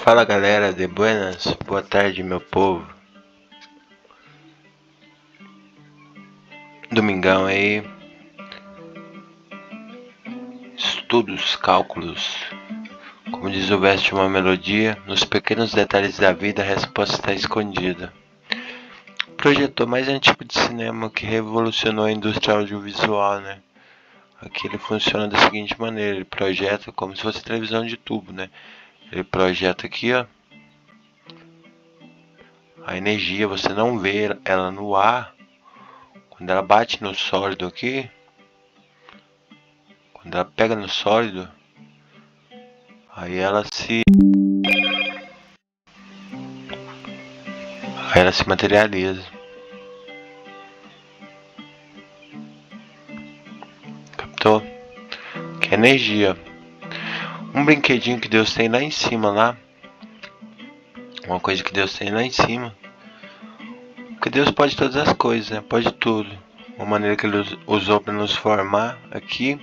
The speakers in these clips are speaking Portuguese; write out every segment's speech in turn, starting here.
Fala galera de buenas, boa tarde meu povo. Domingão aí. Estudos, cálculos. Como diz o verso de uma melodia, nos pequenos detalhes da vida a resposta está escondida. O projetor mais antigo de cinema que revolucionou a indústria audiovisual, né? Aqui ele funciona da seguinte maneira, ele projeta como se fosse televisão de tubo, né? Ele projeta aqui, ó. A energia, você não vê ela no ar. Quando ela bate no sólido aqui, quando ela pega no sólido, aí ela se materializa. Captou? Que é energia. Um brinquedinho que Deus tem lá em cima, lá. Uma coisa que Deus tem lá em cima. Porque Deus pode todas as coisas, né? Pode tudo. Uma maneira que Ele usou para nos formar aqui.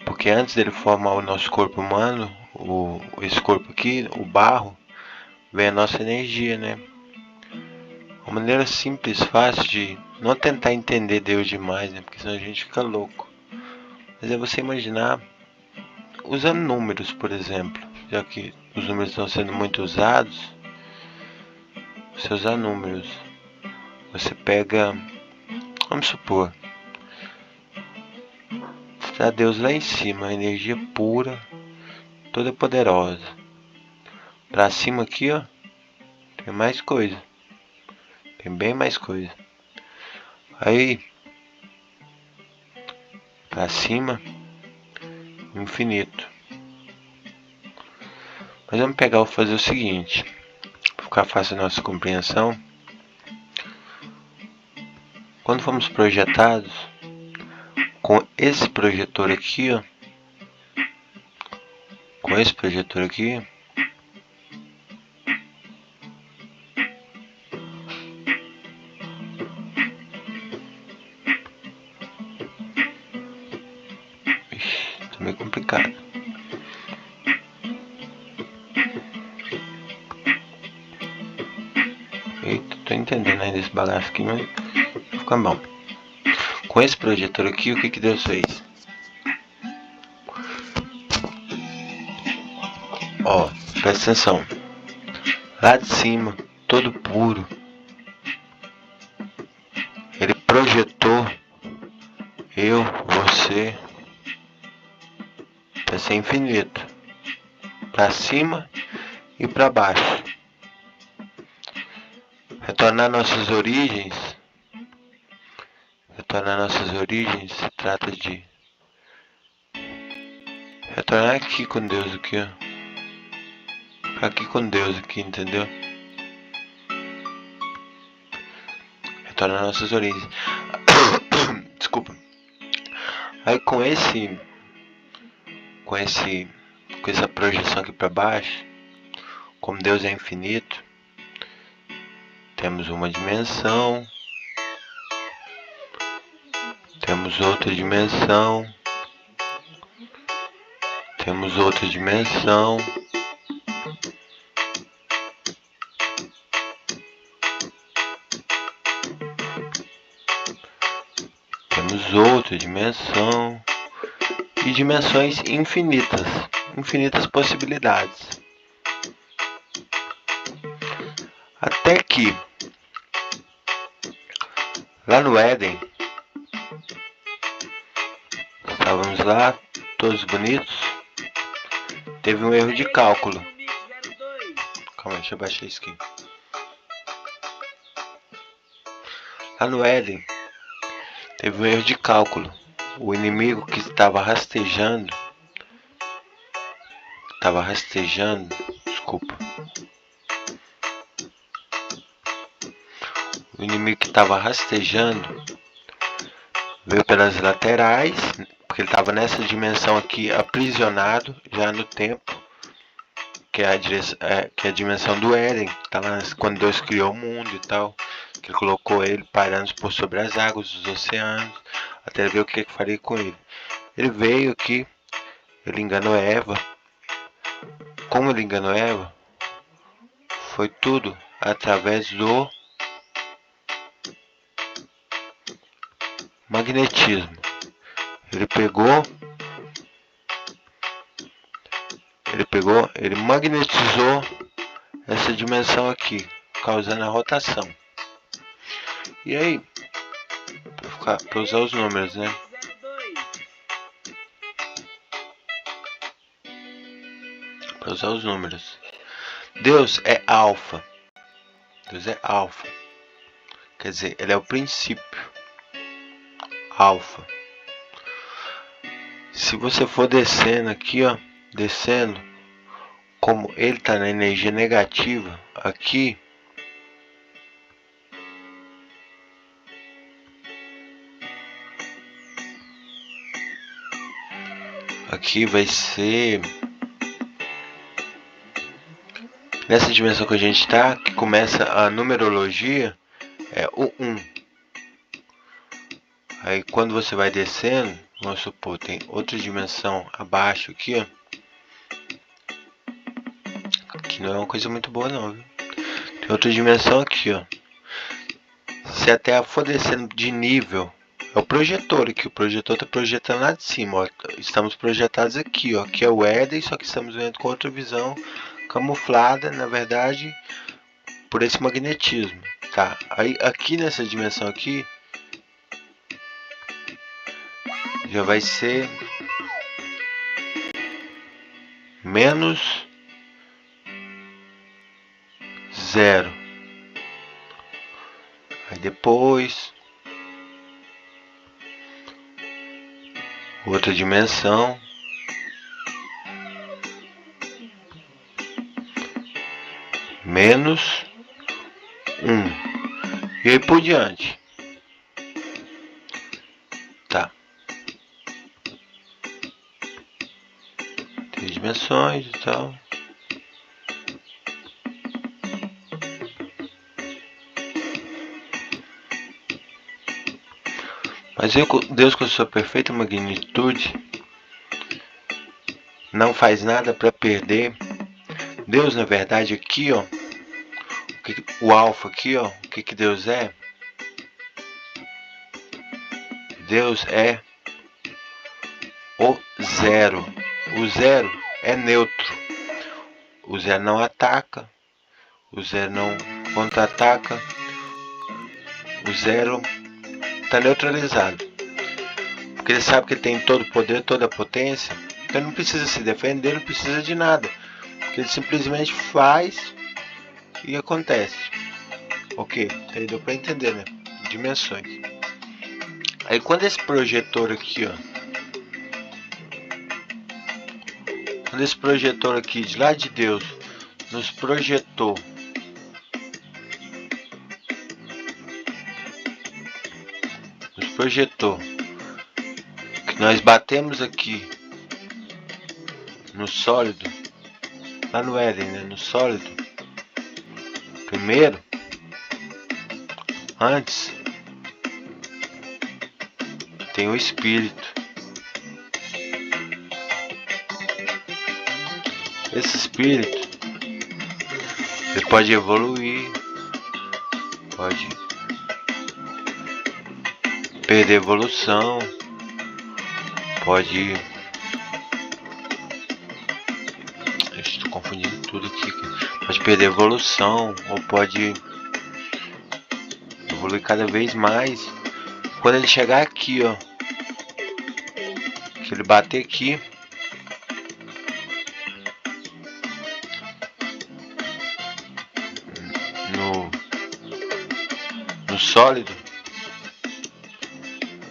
Porque antes dele formar o nosso corpo humano, esse corpo aqui, o barro, vem a nossa energia, né? Uma maneira simples, fácil de não tentar entender Deus demais, né? Porque senão a gente fica louco. Mas é você imaginar usando números, por exemplo. Já que os números estão sendo muito usados, você usar números. Você pega, vamos supor, está Deus lá em cima, a energia pura, toda poderosa. Pra cima aqui, ó, tem mais coisa. Tem bem mais coisa. Aí, pra cima, infinito. Mas vamos pegar e fazer o seguinte, para ficar fácil a nossa compreensão. Quando fomos projetados, com esse projetor aqui, ó, com esse projetor aqui, tá meio complicado. Eita, tô entendendo ainda esse bagaço aqui, mas fica bom. Com esse projetor aqui, o que Deus fez? Ó, presta atenção. Lá de cima, todo puro, ele projetou eu, você, para ser infinito, para cima e para baixo. Retornar nossas origens se trata de retornar aqui com Deus aqui, ó. Ficar aqui com Deus aqui, entendeu? Retornar nossas origens. Desculpa. Aí com essa projeção aqui para baixo, como Deus é infinito, temos uma dimensão, temos outra dimensão, temos outra dimensão, temos outra dimensão e dimensões infinitas possibilidades. Até que lá no Éden, estávamos lá, todos bonitos, teve um erro de cálculo. Calma aí, deixa eu baixar isso aqui. Lá no Éden, teve um erro de cálculo. O inimigo que estava rastejando, desculpa. O inimigo que estava rastejando veio pelas laterais, porque ele estava nessa dimensão aqui, aprisionado já no tempo, que é a dimensão do Éden, tá lá quando Deus criou o mundo e tal, que ele colocou ele pairando por sobre as águas dos oceanos, até ver o que faria com ele. Ele veio aqui, ele enganou Eva como ele enganou Eva, foi tudo através do magnetismo. Ele magnetizou essa dimensão aqui, causando a rotação. E aí, para usar os números, né? Para usar os números. Deus é alfa. Deus é alfa. Quer dizer, ele é o princípio. Alfa. Se você for descendo aqui, ó, descendo, como ele está na energia negativa, aqui vai ser nessa dimensão que a gente está, que começa a numerologia, é o 1. Aí quando você vai descendo, vamos supor, tem outra dimensão abaixo aqui, ó, que não é uma coisa muito boa não, viu? Tem outra dimensão aqui, ó. Se a Terra for descendo de nível, é o projetor aqui, o projetor está projetando lá de cima, ó. Estamos projetados aqui, ó, que é o Éden, só que estamos vendo com outra visão camuflada, na verdade, por esse magnetismo, tá? Aí aqui nessa dimensão aqui já vai ser menos 0. Aí depois outra dimensão, menos 1. E aí por diante. Tá. 3 dimensões e tal. Mas Deus, com sua perfeita magnitude, não faz nada para perder. Deus, na verdade, aqui, ó, o alfa aqui, ó, o que Deus é? Deus é o zero. O zero é neutro. O zero não ataca. O zero não contra-ataca. O zero está neutralizado. Porque ele sabe que ele tem todo o poder, toda a potência. Então ele não precisa se defender, não precisa de nada. Porque ele simplesmente faz e acontece. Ok, aí deu para entender, né? Dimensões. Aí quando esse projetor aqui, ó, quando esse projetor aqui de lá de Deus nos projetou que nós batemos aqui no sólido, lá no Éden, né? No sólido, primeiro, antes tem o espírito. Esse espírito, ele pode evoluir, pode perder evolução, pode... Estou confundindo tudo aqui. Pode perder evolução ou pode evoluir cada vez mais. Quando ele chegar aqui, ó, que ele bater aqui, no sólido,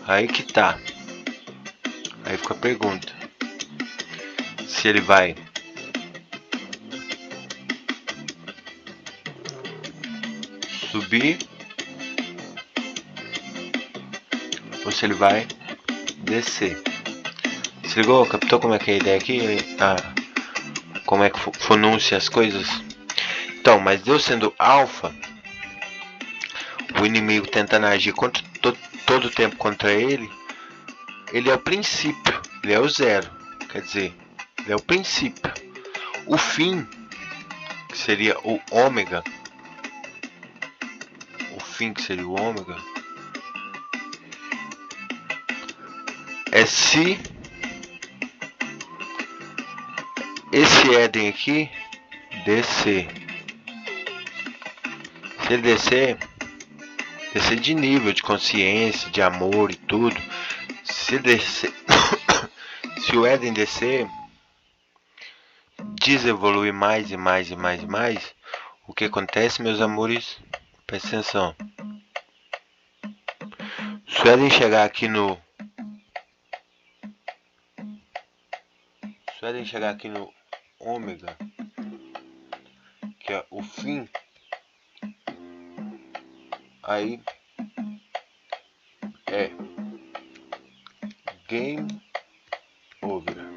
aí que tá. Aí fica a pergunta: se ele vai subir ou se ele vai descer. Se ligou? Captou como é que é a ideia aqui? Como é que pronuncia as coisas? Então, mas Deus sendo alfa, o inimigo tentando agir todo o tempo contra ele, ele é o princípio, ele é o zero. Quer dizer, ele é o princípio. O fim, que seria o ômega, é se esse Éden aqui descer. Se ele descer de nível, de consciência, de amor e tudo. Se descer, se o Éden descer, desevoluir mais e mais e mais e mais, o que acontece, meus amores? Presta atenção. Se o Éden chegar aqui no ômega, que é o fim, aí é game over.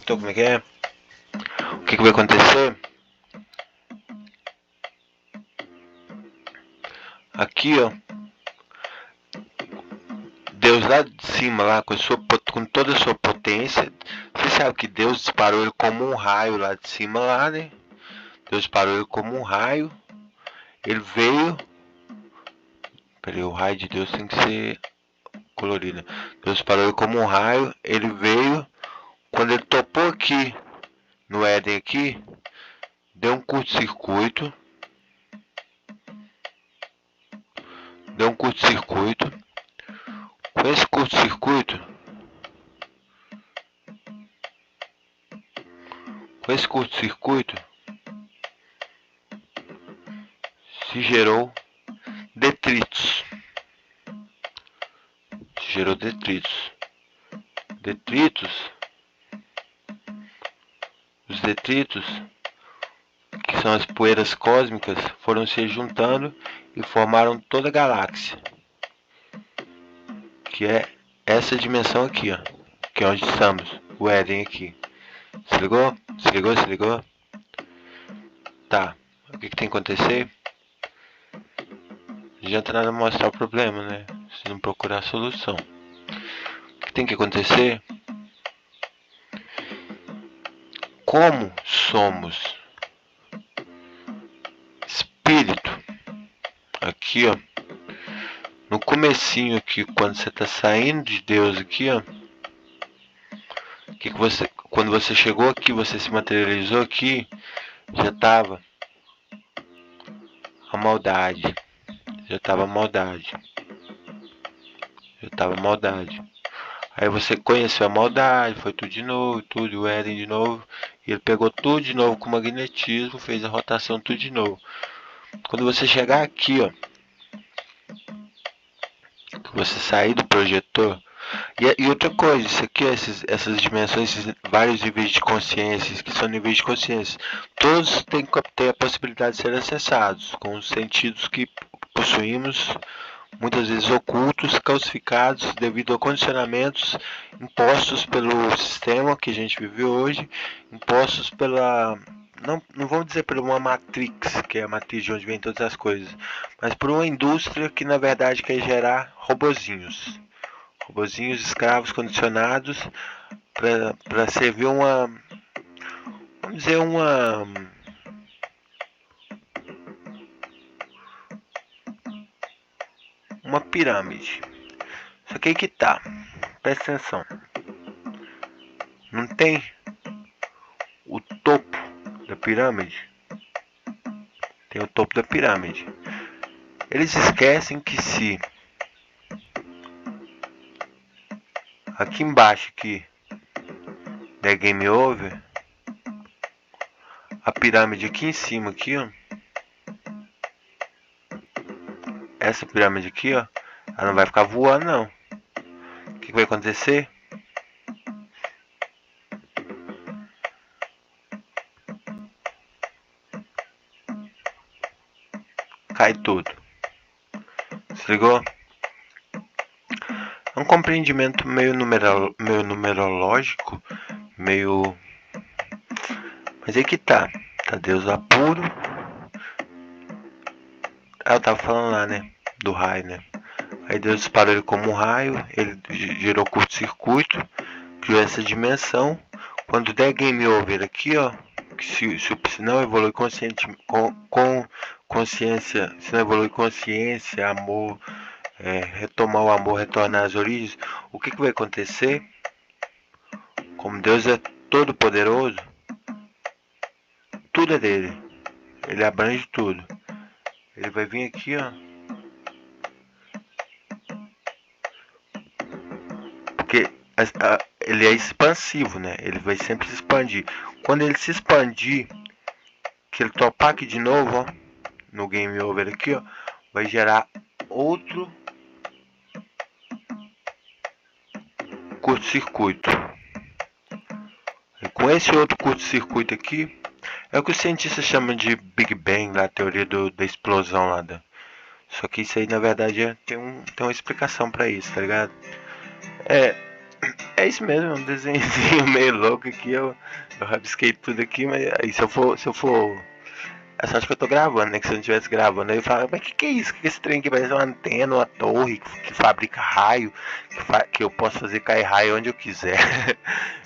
Então como é que é? O que vai acontecer? Aqui, ó, Deus lá de cima, lá com toda a sua potência. Você sabe que Deus disparou ele como um raio lá de cima, lá, né? Deus disparou ele como um raio. Ele veio. Peraí, o raio de Deus tem que ser colorido. Deus disparou ele como um raio. Ele veio. Quando ele topou aqui no Éden aqui, deu um curto-circuito. Com esse curto-circuito, se gerou detritos. Os detritos, que são as poeiras cósmicas, foram se juntando e formaram toda a galáxia, que é essa dimensão aqui, ó, que é onde estamos, o Éden aqui. Se ligou? Tá. O que tem que acontecer? Não adianta nada mostrar o problema, né? Se não procurar a solução. O que tem que acontecer? Como somos espírito, aqui, ó, no comecinho aqui, quando você tá saindo de Deus aqui, ó, quando você chegou aqui, você se materializou aqui, já tava a maldade. Aí você conheceu a maldade, foi tudo de novo, o Éden de novo. E ele pegou tudo de novo com magnetismo, fez a rotação tudo de novo. Quando você chegar aqui, ó, que você sair do projetor. E outra coisa, isso aqui, essas dimensões, esses vários níveis de consciência, que são níveis de consciência, todos têm a possibilidade de ser acessados, com os sentidos que possuímos, muitas vezes ocultos, calcificados, devido a condicionamentos impostos pelo sistema que a gente vive hoje, impostos pela... Não vamos dizer por uma matrix, que é a matriz de onde vem todas as coisas, mas por uma indústria que na verdade quer gerar robozinhos escravos condicionados para servir vamos dizer, uma pirâmide. Só que aí que tá, presta atenção, não tem o topo da pirâmide? Tem o topo da pirâmide. Eles esquecem que se aqui embaixo aqui der game over, a pirâmide aqui em cima aqui, ó, essa pirâmide aqui, ó, ela não vai ficar voando não. O que vai acontecer? Cai tudo. Se ligou? É um compreendimento meio numerológico, meio... Mas aí que tá Deus lá puro. Eu tava falando lá, né, do raio, né. Aí Deus disparou ele como um raio, ele gerou curto-circuito, criou essa dimensão. Quando der game over aqui, ó, se não evolui consciente, com consciência, se não evolui consciência, amor, retomar o amor, retornar às origens, o que vai acontecer? Como Deus é todo poderoso, tudo é dele. Ele abrange tudo. Ele vai vir aqui, ó. Porque ele é expansivo, né? Ele vai sempre se expandir. Quando ele se expandir, que ele topar aqui de novo, ó, no game over aqui, ó, vai gerar outro curto-circuito. E com esse outro curto-circuito aqui, é o que os cientistas chamam de Big Bang, a teoria da explosão lá da. Só que isso aí na verdade tem uma explicação pra isso, tá ligado? É isso mesmo, é um desenhozinho meio louco aqui, eu rabisquei tudo aqui, mas aí se eu for. É só acho que eu tô gravando, né? Que se eu não estivesse gravando, aí eu falo, mas que é isso? Que esse trem aqui parece uma antena, uma torre que fabrica raio, que eu posso fazer cair raio onde eu quiser.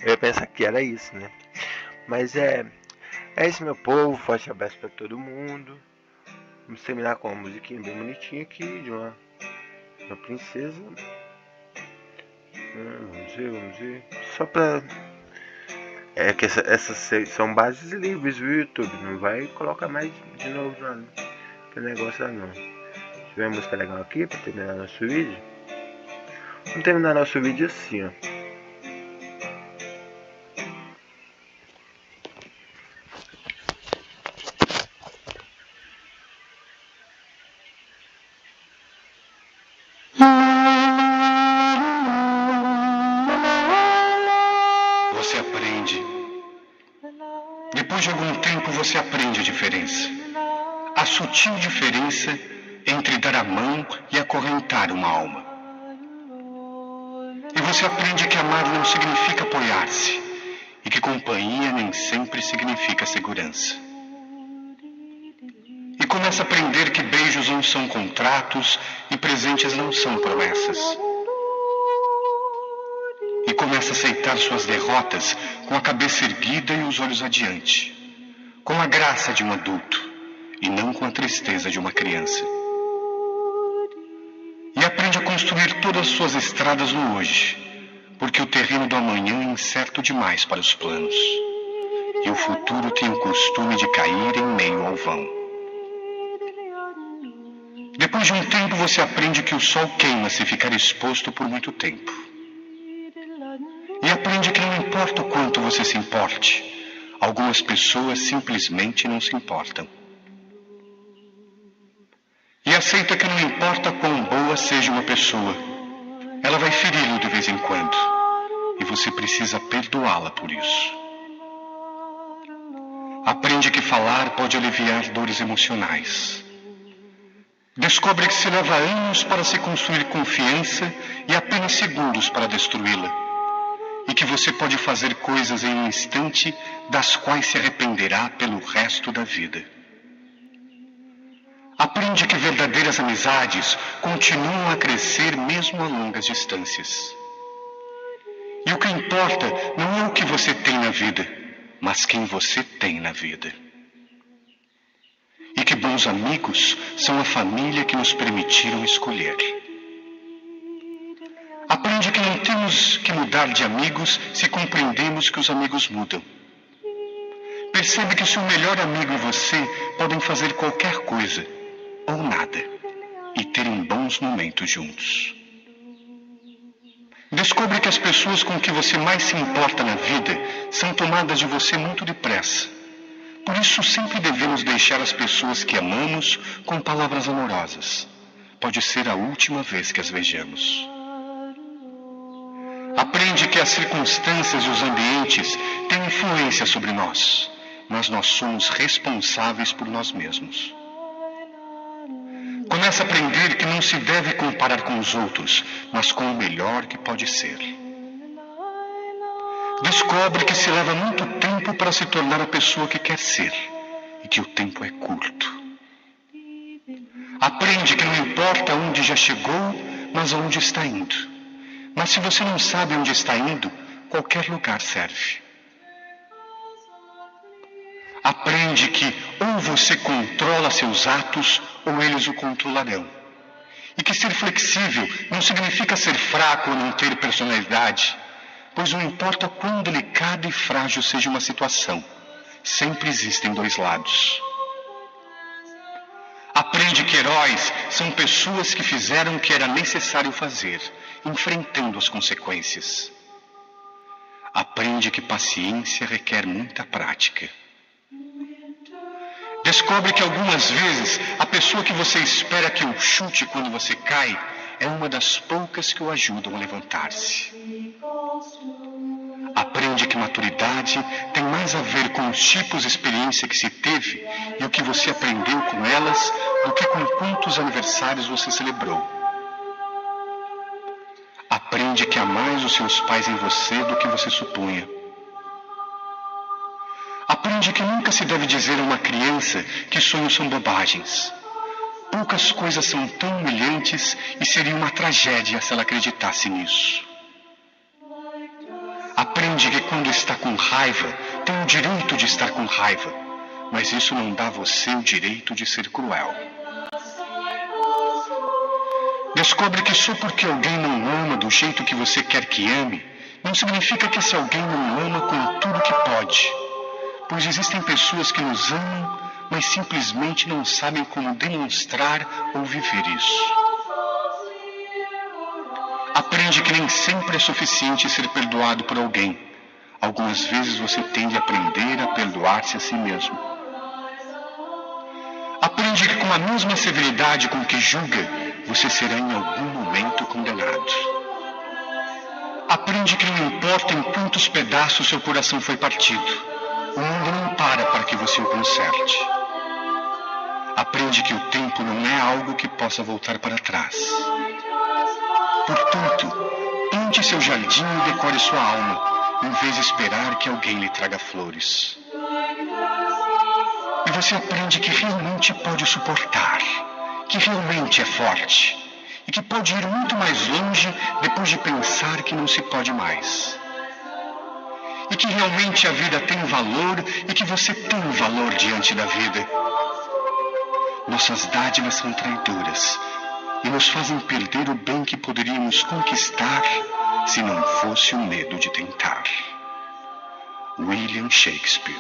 Eu ia pensar que era isso, né? Mas é isso, meu povo. Forte abraço pra todo mundo. Vamos terminar com uma musiquinha bem bonitinha aqui, de uma princesa. Vamos ver. Só pra. É que essas são bases livres, viu, YouTube? Não vai colocar mais de novo no negócio lá não. Se tiver música legal aqui pra terminar nosso vídeo. Vamos terminar nosso vídeo assim, ó. Você aprende. Depois de algum tempo você aprende a diferença. A sutil diferença entre dar a mão e acorrentar uma alma. E você aprende que amar não significa apoiar-se, e que companhia nem sempre significa segurança. E começa a aprender que beijos não são contratos e presentes não são promessas. E começa a aceitar suas derrotas com a cabeça erguida e os olhos adiante, com a graça de um adulto e não com a tristeza de uma criança. E aprende a construir todas as suas estradas no hoje, porque o terreno do amanhã é incerto demais para os planos, e o futuro tem o costume de cair em meio ao vão. Depois de um tempo você aprende que o sol queima se ficar exposto por muito tempo. E aprende que não importa o quanto você se importe, algumas pessoas simplesmente não se importam. E aceita que não importa quão boa seja uma pessoa, ela vai feri-lo de vez em quando, e você precisa perdoá-la por isso. Aprende que falar pode aliviar dores emocionais. Descobre que se leva anos para se construir confiança e apenas segundos para destruí-la. E que você pode fazer coisas em um instante das quais se arrependerá pelo resto da vida. Aprende que verdadeiras amizades continuam a crescer mesmo a longas distâncias. E o que importa não é o que você tem na vida, mas quem você tem na vida. E que bons amigos são a família que nos permitiram escolher. Aprende que não temos que mudar de amigos se compreendemos que os amigos mudam. Percebe que o seu melhor amigo e você podem fazer qualquer coisa, ou nada, e terem bons momentos juntos. Descobre que as pessoas com que você mais se importa na vida são tomadas de você muito depressa. Por isso sempre devemos deixar as pessoas que amamos com palavras amorosas. Pode ser a última vez que as vejamos. Aprende que as circunstâncias e os ambientes têm influência sobre nós, mas nós somos responsáveis por nós mesmos. Começa a aprender que não se deve comparar com os outros, mas com o melhor que pode ser. Descobre que se leva muito tempo para se tornar a pessoa que quer ser, e que o tempo é curto. Aprende que não importa onde já chegou, mas aonde está indo. Mas se você não sabe onde está indo, qualquer lugar serve. Aprende que ou você controla seus atos ou eles o controlarão. E que ser flexível não significa ser fraco ou não ter personalidade, pois não importa quão delicada e frágil seja uma situação, sempre existem dois lados. Aprende que heróis são pessoas que fizeram o que era necessário fazer, enfrentando as consequências. Aprende que paciência requer muita prática. Descobre que algumas vezes a pessoa que você espera que o chute quando você cai é uma das poucas que o ajudam a levantar-se. Aprende que maturidade tem mais a ver com os tipos de experiência que se teve e o que você aprendeu com elas do que com quantos aniversários você celebrou. Aprende que há mais os seus pais em você do que você supunha. Aprende que nunca se deve dizer a uma criança que sonhos são bobagens. Poucas coisas são tão humilhantes e seria uma tragédia se ela acreditasse nisso. Aprende que quando está com raiva, tem o direito de estar com raiva, mas isso não dá a você o direito de ser cruel. Descobre que só porque alguém não ama do jeito que você quer que ame, não significa que esse alguém não ama com tudo que pode. Pois existem pessoas que nos amam, mas simplesmente não sabem como demonstrar ou viver isso. Aprende que nem sempre é suficiente ser perdoado por alguém. Algumas vezes você tem de aprender a perdoar-se a si mesmo. Aprende que com a mesma severidade com que julga, você será em algum momento condenado. Aprende que não importa em quantos pedaços seu coração foi partido. O mundo não para que você o conserte. Aprende que o tempo não é algo que possa voltar para trás. Portanto, plante seu jardim e decore sua alma, em vez de esperar que alguém lhe traga flores. E você aprende que realmente pode suportar, que realmente é forte, e que pode ir muito mais longe depois de pensar que não se pode mais. E que realmente a vida tem valor e que você tem valor diante da vida. Nossas dádivas são traidoras e nos fazem perder o bem que poderíamos conquistar se não fosse o medo de tentar. William Shakespeare.